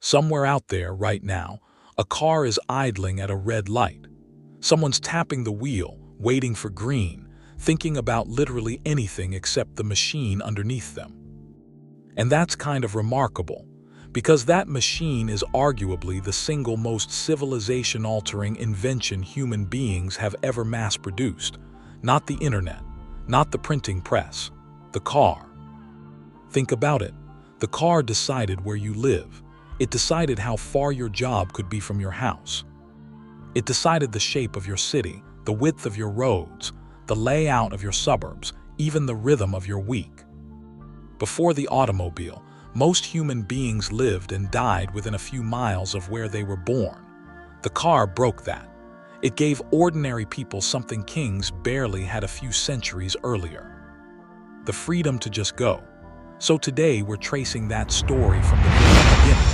Somewhere out there, right now, a car is idling at a red light. Someone's tapping the wheel, waiting for green, thinking about literally anything except the machine underneath them. And that's kind of remarkable, because that machine is arguably the single most civilization-altering invention human beings have ever mass-produced. Not the internet, not the printing press, the car. Think about it. The car decided where you live. It decided how far your job could be from your house. It decided the shape of your city, the width of your roads, the layout of your suburbs, even the rhythm of your week. Before the automobile, most human beings lived and died within a few miles of where they were born. The car broke that. It gave ordinary people something kings barely had a few centuries earlier: the freedom to just go. So today we're tracing that story from the very beginning,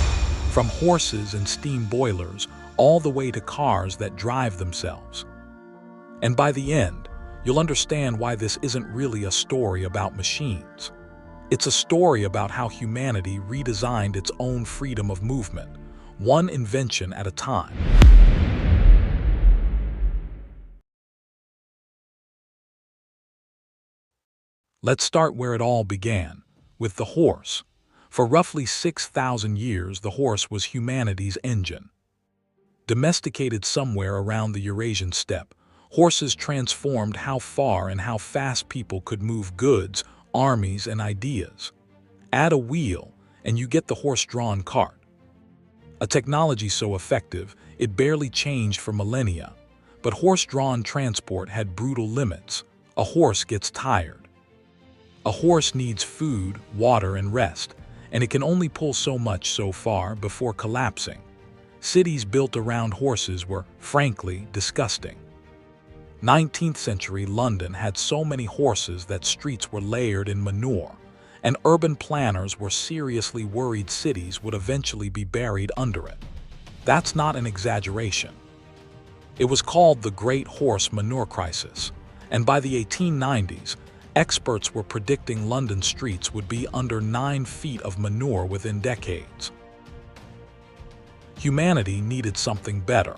from horses and steam boilers all the way to cars that drive themselves. And by the end, you'll understand why this isn't really a story about machines. It's a story about how humanity redesigned its own freedom of movement, one invention at a time. Let's start where it all began, with the horse. For roughly 6,000 years, the horse was humanity's engine. Domesticated somewhere around the Eurasian steppe, horses transformed how far and how fast people could move goods, armies, and ideas. Add a wheel, and you get the horse-drawn cart. A technology so effective, it barely changed for millennia. But horse-drawn transport had brutal limits. A horse gets tired. A horse needs food, water, and rest, and it can only pull so much so far before collapsing. Cities built around horses were, frankly, disgusting. 19th century London had so many horses that streets were layered in manure, and urban planners were seriously worried cities would eventually be buried under it. That's not an exaggeration. It was called the Great Horse Manure Crisis, and by the 1890s, experts were predicting London streets would be under 9 feet of manure within decades. Humanity needed something better.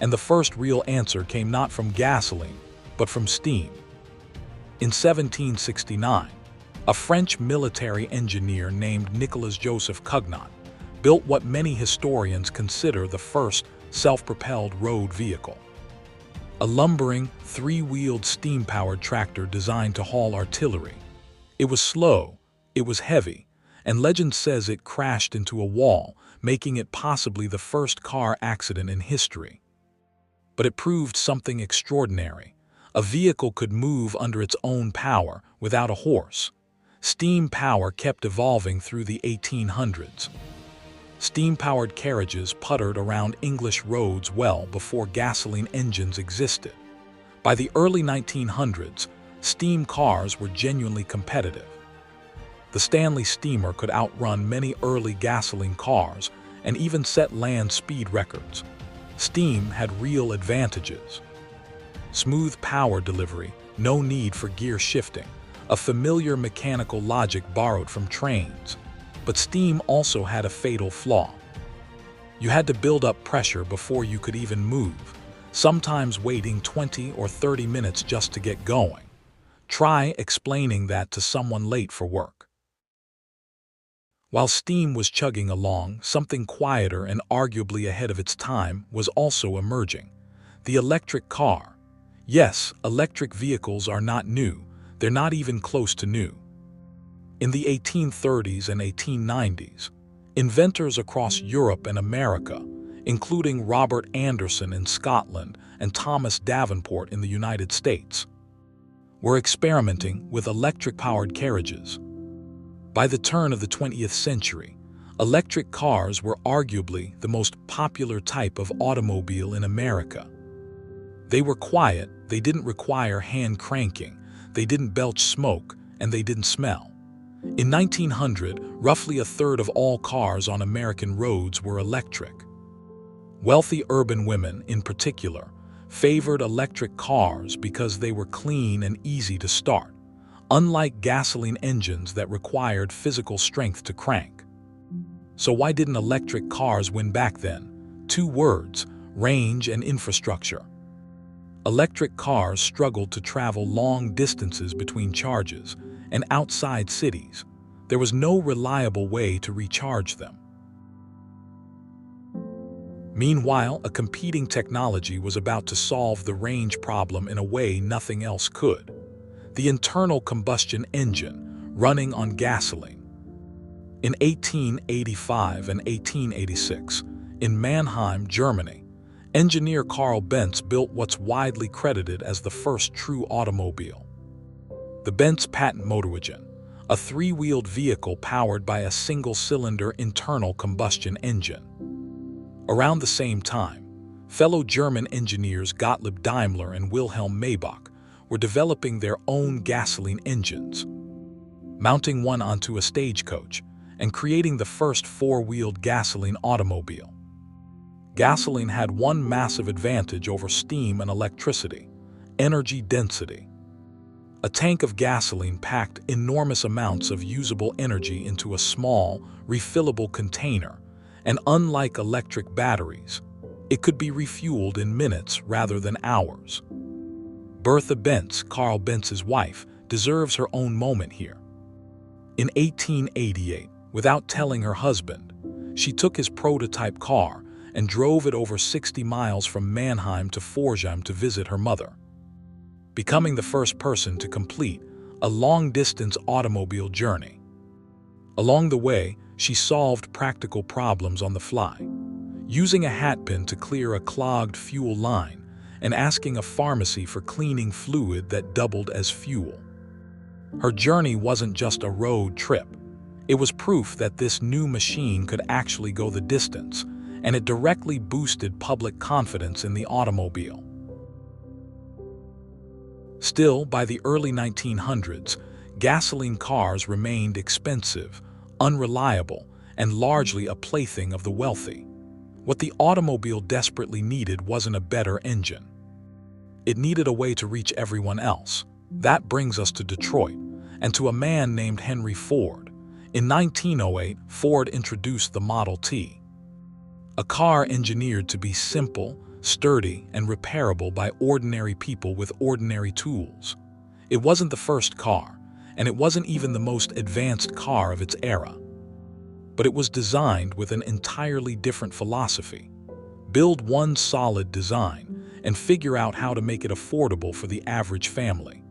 And the first real answer came not from gasoline, but from steam. In 1769, a French military engineer named Nicolas-Joseph Cugnot built what many historians consider the first self-propelled road vehicle. A lumbering, 3-wheeled steam-powered tractor designed to haul artillery. It was slow, it was heavy, and legend says it crashed into a wall, making it possibly the first car accident in history. But it proved something extraordinary. A vehicle could move under its own power without a horse. Steam power kept evolving through the 1800s. Steam-powered carriages puttered around English roads well before gasoline engines existed. By the early 1900s, steam cars were genuinely competitive. The Stanley steamer could outrun many early gasoline cars and even set land speed records. Steam had real advantages. Smooth power delivery, no need for gear shifting, a familiar mechanical logic borrowed from trains. But steam also had a fatal flaw. You had to build up pressure before you could even move, sometimes waiting 20 or 30 minutes just to get going. Try explaining that to someone late for work. While steam was chugging along, something quieter and arguably ahead of its time was also emerging: the electric car. Yes, electric vehicles are not new. They're not even close to new. In the 1830s and 1890s, inventors across Europe and America, including Robert Anderson in Scotland and Thomas Davenport in the United States, were experimenting with electric-powered carriages. By the turn of the 20th century, electric cars were arguably the most popular type of automobile in America. They were quiet, they didn't require hand cranking, they didn't belch smoke, and they didn't smell. In 1900, roughly a third of all cars on American roads were electric. Wealthy urban women, in particular, favored electric cars because they were clean and easy to start, unlike gasoline engines that required physical strength to crank. So why didn't electric cars win back then? Two words: range and infrastructure. Electric cars struggled to travel long distances between charges, and outside cities, there was no reliable way to recharge them. Meanwhile, a competing technology was about to solve the range problem in a way nothing else could: the internal combustion engine, running on gasoline. In 1885 and 1886, in Mannheim, Germany, engineer Karl Benz built what's widely credited as the first true automobile. The Benz Patent-Motorwagen, a three-wheeled vehicle powered by a single-cylinder internal combustion engine. Around the same time, fellow German engineers Gottlieb Daimler and Wilhelm Maybach were developing their own gasoline engines, mounting one onto a stagecoach and creating the first four-wheeled gasoline automobile. Gasoline had one massive advantage over steam and electricity: energy density. A tank of gasoline packed enormous amounts of usable energy into a small, refillable container, and unlike electric batteries, it could be refueled in minutes rather than hours. Bertha Benz, Karl Benz's wife, deserves her own moment here. In 1888, without telling her husband, she took his prototype car and drove it over 60 miles from Mannheim to Pforzheim to visit her mother, becoming the first person to complete a long-distance automobile journey. Along the way, she solved practical problems on the fly, using a hatpin to clear a clogged fuel line and asking a pharmacy for cleaning fluid that doubled as fuel. Her journey wasn't just a road trip. It was proof that this new machine could actually go the distance, and it directly boosted public confidence in the automobile. Still, by the early 1900s, gasoline cars remained expensive, unreliable, and largely a plaything of the wealthy. What the automobile desperately needed wasn't a better engine. It needed a way to reach everyone else. That brings us to Detroit, and to a man named Henry Ford. In 1908, Ford introduced the Model T, a car engineered to be simple, sturdy, and repairable by ordinary people with ordinary tools. It wasn't the first car, and it wasn't even the most advanced car of its era. But it was designed with an entirely different philosophy: build one solid design and figure out how to make it affordable for the average family.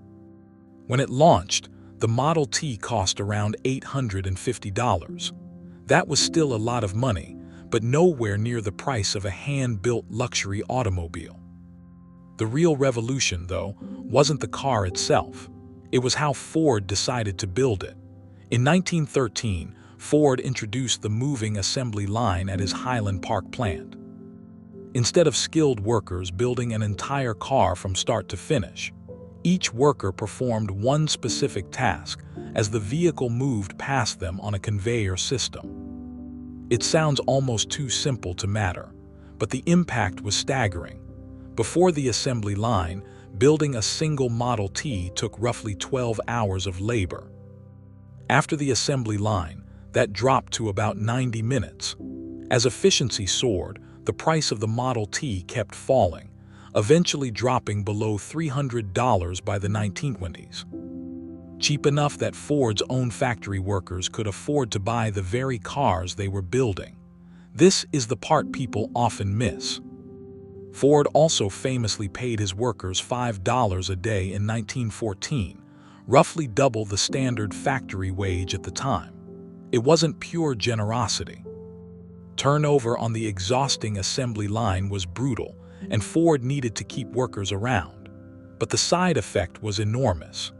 When it launched, the Model T cost around $850. That was still a lot of money, but nowhere near the price of a hand-built luxury automobile. The real revolution, though, wasn't the car itself. It was how Ford decided to build it. In 1913, Ford introduced the moving assembly line at his Highland Park plant. Instead of skilled workers building an entire car from start to finish, each worker performed one specific task as the vehicle moved past them on a conveyor system. It sounds almost too simple to matter, but the impact was staggering. Before the assembly line, building a single Model T took roughly 12 hours of labor. After the assembly line, that dropped to about 90 minutes. As efficiency soared, the price of the Model T kept falling, eventually dropping below $300 by the 1920s. Cheap enough that Ford's own factory workers could afford to buy the very cars they were building. This is the part people often miss. Ford also famously paid his workers $5 a day in 1914, roughly double the standard factory wage at the time. It wasn't pure generosity. Turnover on the exhausting assembly line was brutal, and Ford needed to keep workers around. But the side effect was enormous.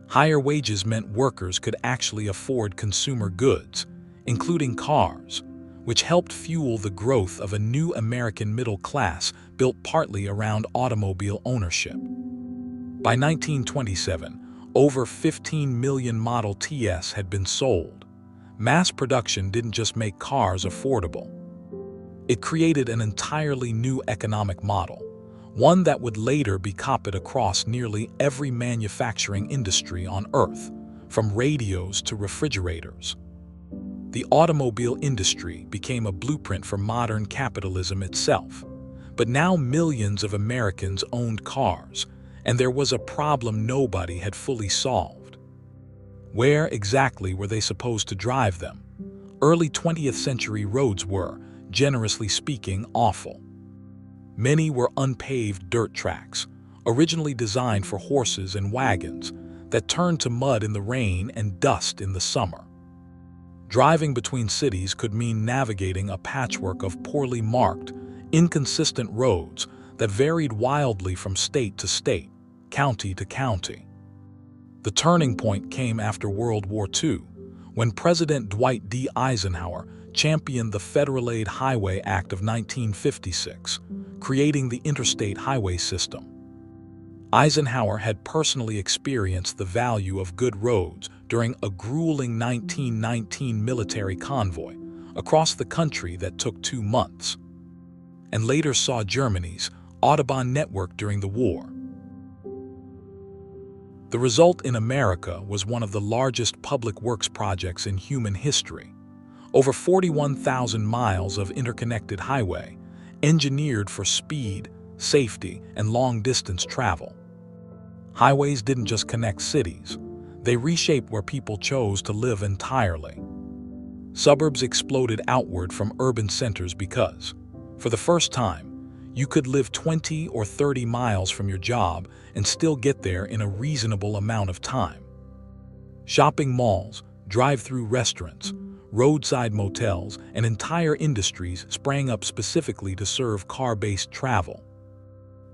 Higher wages meant workers could actually afford consumer goods, including cars, which helped fuel the growth of a new American middle class built partly around automobile ownership. By 1927, over 15 million Model Ts had been sold. Mass production didn't just make cars affordable. It created an entirely new economic model, one that would later be copied across nearly every manufacturing industry on Earth, from radios to refrigerators. The automobile industry became a blueprint for modern capitalism itself. But now millions of Americans owned cars, and there was a problem nobody had fully solved. Where exactly were they supposed to drive them? Early 20th century roads were, generously speaking, awful. Many were unpaved dirt tracks, originally designed for horses and wagons, that turned to mud in the rain and dust in the summer. Driving between cities could mean navigating a patchwork of poorly marked, inconsistent roads that varied wildly from state to state, county to county. The turning point came after World War II, when President Dwight D. Eisenhower championed the Federal Aid Highway Act of 1956, creating the interstate highway system. Eisenhower had personally experienced the value of good roads during a grueling 1919 military convoy across the country that took 2 months, and later saw Germany's Autobahn network during the war. The result in America was one of the largest public works projects in human history. Over 41,000 miles of interconnected highway, engineered for speed, safety, and long-distance travel. Highways didn't just connect cities, they reshaped where people chose to live entirely. Suburbs exploded outward from urban centers because, for the first time, you could live 20 or 30 miles from your job and still get there in a reasonable amount of time. Shopping malls, drive-through restaurants, roadside motels, and entire industries sprang up specifically to serve car-based travel.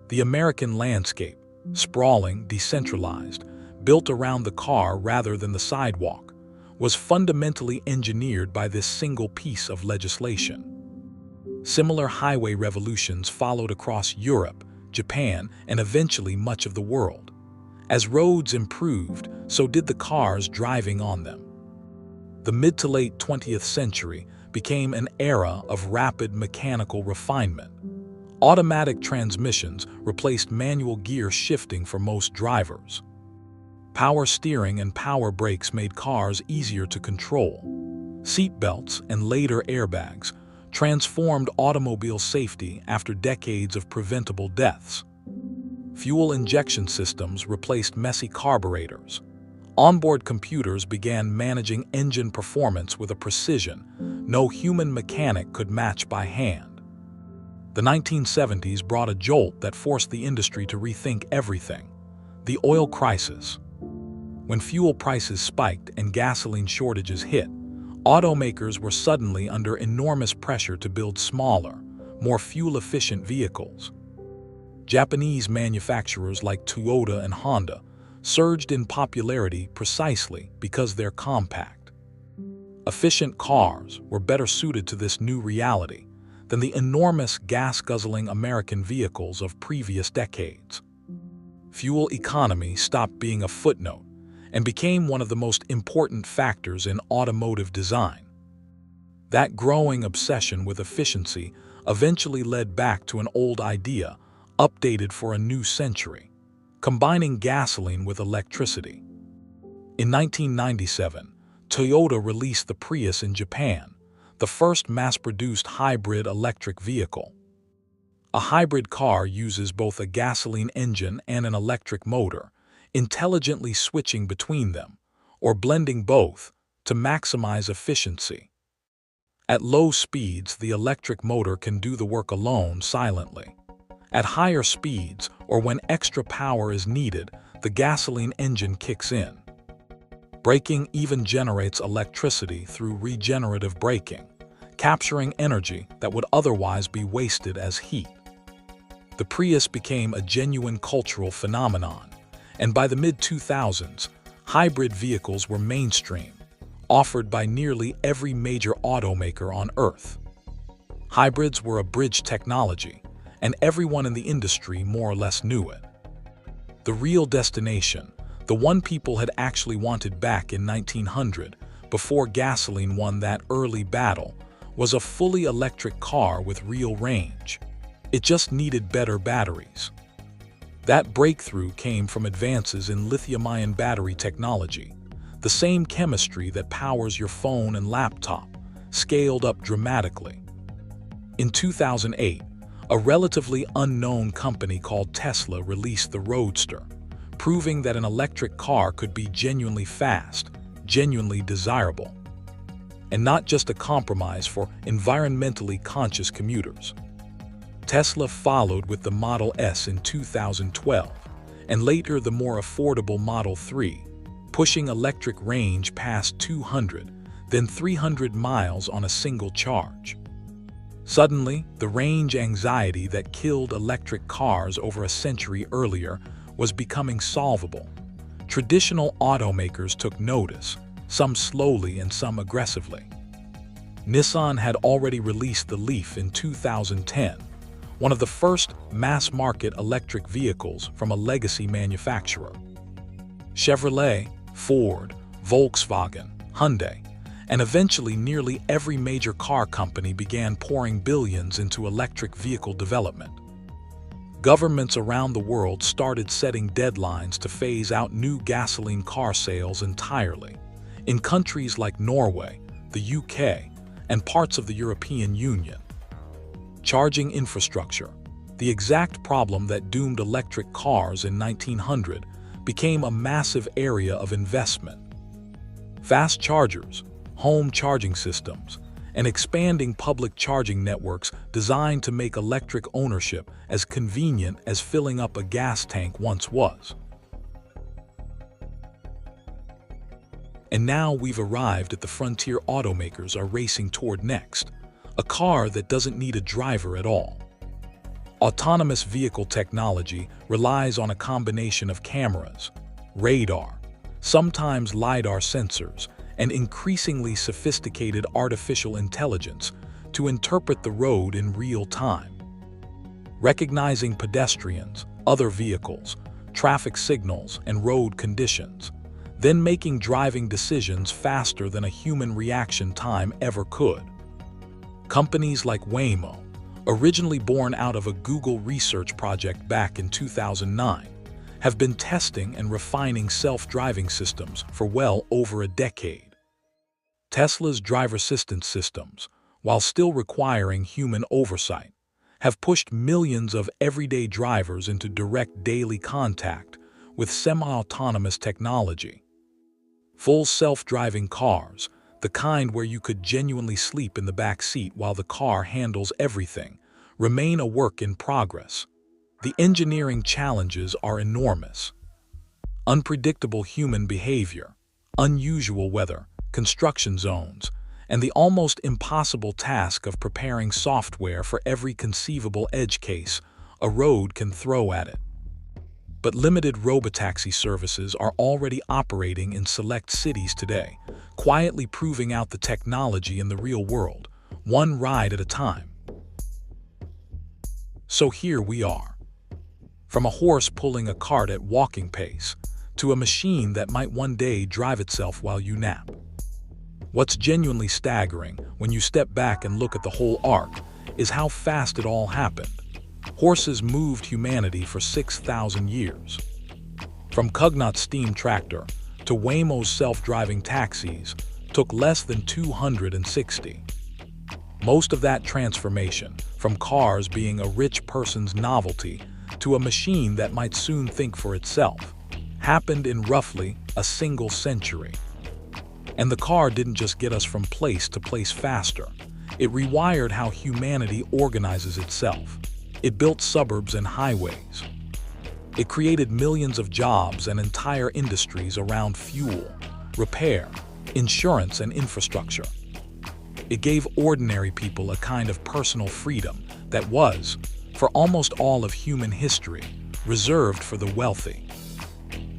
The American landscape, sprawling, decentralized, built around the car rather than the sidewalk, was fundamentally engineered by this single piece of legislation. Similar highway revolutions followed across Europe, Japan, and eventually much of the world. As roads improved, so did the cars driving on them. The mid to late 20th century became an era of rapid mechanical refinement. Automatic transmissions replaced manual gear shifting for most drivers. Power steering and power brakes made cars easier to control. Seatbelts and later airbags transformed automobile safety after decades of preventable deaths. Fuel injection systems replaced messy carburetors. Onboard computers began managing engine performance with a precision no human mechanic could match by hand. The 1970s brought a jolt that forced the industry to rethink everything: the oil crisis. When fuel prices spiked and gasoline shortages hit, automakers were suddenly under enormous pressure to build smaller, more fuel-efficient vehicles. Japanese manufacturers like Toyota and Honda surged in popularity precisely because they're compact. Efficient cars were better suited to this new reality than the enormous gas-guzzling American vehicles of previous decades. Fuel economy stopped being a footnote and became one of the most important factors in automotive design. That growing obsession with efficiency eventually led back to an old idea, updated for a new century: combining gasoline with electricity. In 1997, Toyota released the Prius in Japan, the first mass-produced hybrid electric vehicle. A hybrid car uses both a gasoline engine and an electric motor, intelligently switching between them, or blending both, to maximize efficiency. At low speeds, the electric motor can do the work alone silently. At higher speeds, or when extra power is needed, the gasoline engine kicks in. Braking even generates electricity through regenerative braking, capturing energy that would otherwise be wasted as heat. The Prius became a genuine cultural phenomenon, and by the mid-2000s, hybrid vehicles were mainstream, offered by nearly every major automaker on Earth. Hybrids were a bridge technology, and everyone in the industry more or less knew it. The real destination, the one people had actually wanted back in 1900, before gasoline won that early battle, was a fully electric car with real range. It just needed better batteries. That breakthrough came from advances in lithium-ion battery technology, the same chemistry that powers your phone and laptop. scaled up dramatically. In 2008, a relatively unknown company called Tesla released the Roadster, proving that an electric car could be genuinely fast, genuinely desirable, and not just a compromise for environmentally conscious commuters. Tesla followed with the Model S in 2012, and later the more affordable Model 3, pushing electric range past 200, then 300 miles on a single charge. Suddenly, the range anxiety that killed electric cars over a century earlier was becoming solvable. Traditional automakers took notice, some slowly and some aggressively. Nissan had already released the Leaf in 2010, one of the first mass-market electric vehicles from a legacy manufacturer. Chevrolet, Ford, Volkswagen, Hyundai, and eventually nearly every major car company began pouring billions into electric vehicle development. Governments around the world started setting deadlines to phase out new gasoline car sales entirely. In countries like Norway, the UK, and parts of the European Union. Charging infrastructure, the exact problem that doomed electric cars in 1900, became a massive area of investment. Fast chargers, home charging systems, and expanding public charging networks designed to make electric ownership as convenient as filling up a gas tank once was. And now we've arrived at the frontier automakers are racing toward next, a car that doesn't need a driver at all. Autonomous vehicle technology relies on a combination of cameras, radar, sometimes LiDAR sensors, and increasingly sophisticated artificial intelligence to interpret the road in real time. Recognizing pedestrians, other vehicles, traffic signals, and road conditions, then making driving decisions faster than a human reaction time ever could. Companies like Waymo, originally born out of a Google research project back in 2009, have been testing and refining self-driving systems for well over a decade. Tesla's driver assistance systems, while still requiring human oversight, have pushed millions of everyday drivers into direct daily contact with semi-autonomous technology. Full self-driving cars, the kind where you could genuinely sleep in the back seat while the car handles everything, remain a work in progress. The engineering challenges are enormous. Unpredictable human behavior, unusual weather, construction zones, and the almost impossible task of preparing software for every conceivable edge case a road can throw at it. But limited robotaxi services are already operating in select cities today, quietly proving out the technology in the real world, one ride at a time. So here we are. From a horse pulling a cart at walking pace, to a machine that might one day drive itself while you nap. What's genuinely staggering when you step back and look at the whole arc is how fast it all happened. Horses moved humanity for 6,000 years. From Cugnot's steam tractor to Waymo's self-driving taxis took less than 260. Most of that transformation, from cars being a rich person's novelty to a machine that might soon think for itself, happened in roughly a single century. And the car didn't just get us from place to place faster. It rewired how humanity organizes itself. It built suburbs and highways. It created millions of jobs and entire industries around fuel, repair, insurance, and infrastructure. It gave ordinary people a kind of personal freedom that was, for almost all of human history, reserved for the wealthy.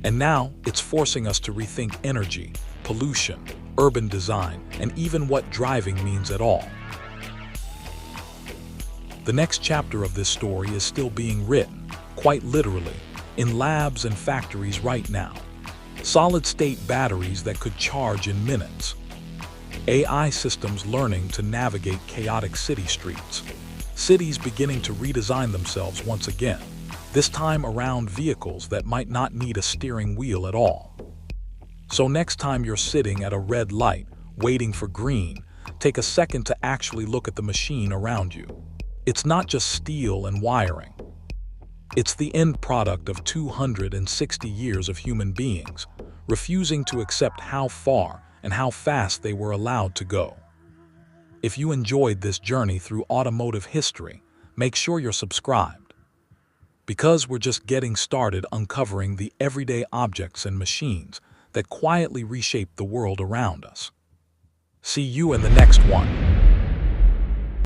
And now it's forcing us to rethink energy, pollution, urban design, and even what driving means at all. The next chapter of this story is still being written, quite literally, in labs and factories right now. Solid-state batteries that could charge in minutes. AI systems learning to navigate chaotic city streets. Cities beginning to redesign themselves once again, this time around vehicles that might not need a steering wheel at all. So next time you're sitting at a red light, waiting for green, take a second to actually look at the machine around you. It's not just steel and wiring. It's the end product of 260 years of human beings, refusing to accept how far and how fast they were allowed to go. If you enjoyed this journey through automotive history, make sure you're subscribed, because we're just getting started uncovering the everyday objects and machines that quietly reshape the world around us. See you in the next one.